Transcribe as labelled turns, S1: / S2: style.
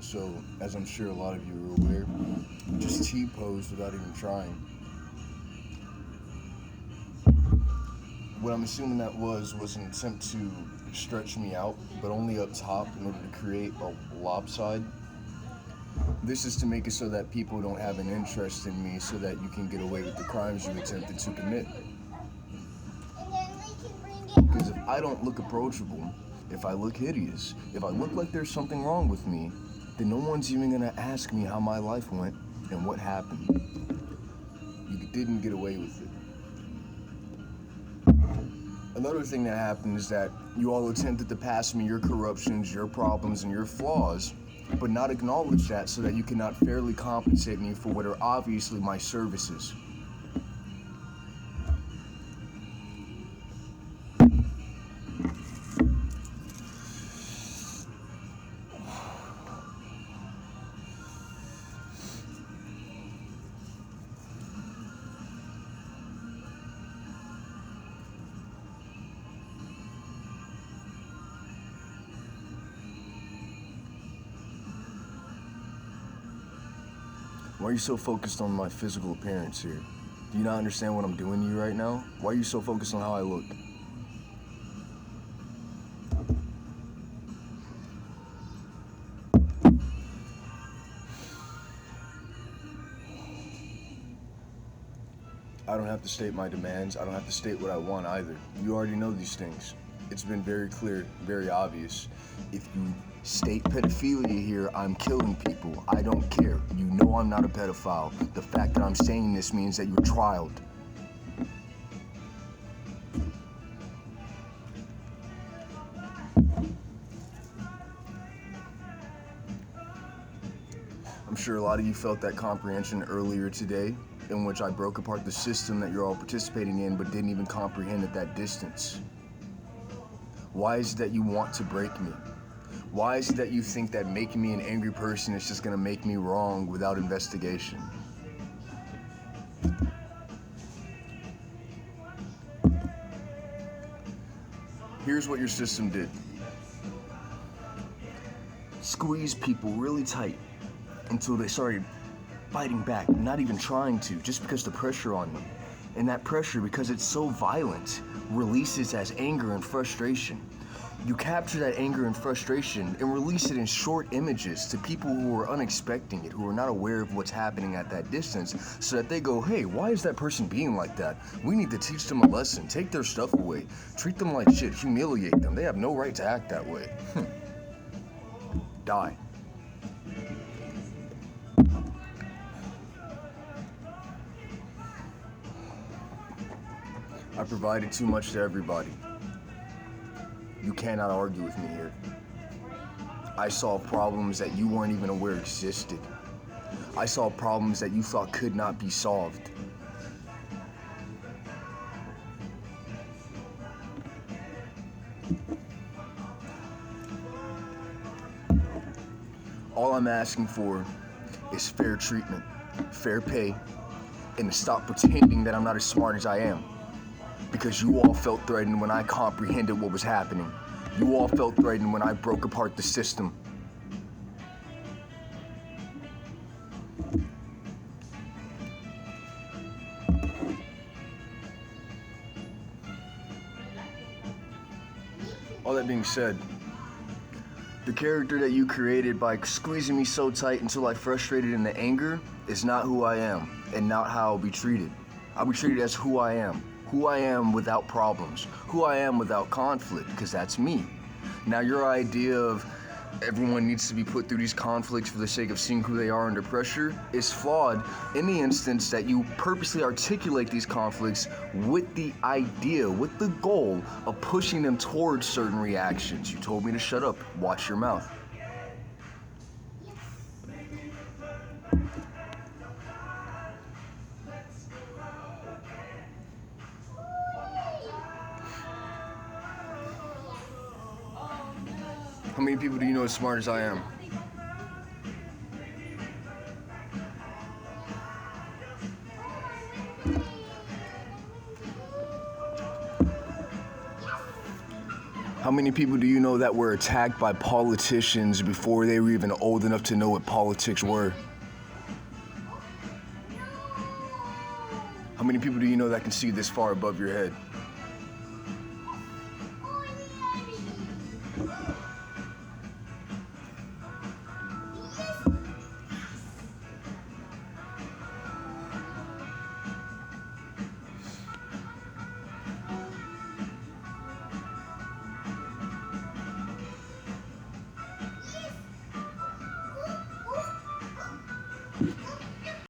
S1: So, as I'm sure a lot of you are aware, just T-posed without even trying. What I'm assuming that was an attempt to stretch me out, but only up top in order to create a lopside. This is to make it so that people don't have an interest in me so that you can get away with the crimes you attempted to commit. Because if I don't look approachable, if I look hideous, if I look like there's something wrong with me, then no one's even gonna ask me how my life went and what happened. You didn't get away with it. Another thing that happened is that you all attempted to pass me your corruptions, your problems, and your flaws, but not acknowledge that so that you cannot fairly compensate me for what are obviously my services. Why are you so focused on my physical appearance here? Do you not understand what I'm doing to you right now? Why are you so focused on how I look? I don't have to state my demands. I don't have to state what I want either. You already know these things. It's been very clear, very obvious. If you state pedophilia here, I'm killing people. I don't care. You know I'm not a pedophile. The fact that I'm saying this means that you're trialed. I'm sure a lot of you felt that comprehension earlier today, in which I broke apart the system that you're all participating in but didn't even comprehend at that distance. Why is it that you want to break me? Why is it that you think that making me an angry person is just gonna make me wrong without investigation? Here's what your system did. Squeeze people really tight until they started fighting back, not even trying to, just because the pressure on them. And that pressure, because it's so violent, releases as anger and frustration. You capture that anger and frustration and release it in short images to people who are unexpecting it, who are not aware of what's happening at that distance, so that they go, hey, why is that person being like that? We need to teach them a lesson, take their stuff away, treat them like shit, humiliate them. They have no right to act that way. Die. I provided too much to everybody. You cannot argue with me here. I solved problems that you weren't even aware existed. I solved problems that you thought could not be solved. All I'm asking for is fair treatment, fair pay, and to stop pretending that I'm not as smart as I am. Because you all felt threatened when I comprehended what was happening. You all felt threatened when I broke apart the system. All that being said, the character that you created by squeezing me so tight until I frustrated into anger is not who I am and not how I'll be treated. I'll be treated as who I am without problems, who I am without conflict, because that's me. Now your idea of everyone needs to be put through these conflicts for the sake of seeing who they are under pressure is flawed in the instance that you purposely articulate these conflicts with the idea, with the goal of pushing them towards certain reactions. You told me to shut up, watch your mouth. How many people do you know as smart as I am? How many people do you know that were attacked by politicians before they were even old enough to know what politics were? How many people do you know that can see this far above your head?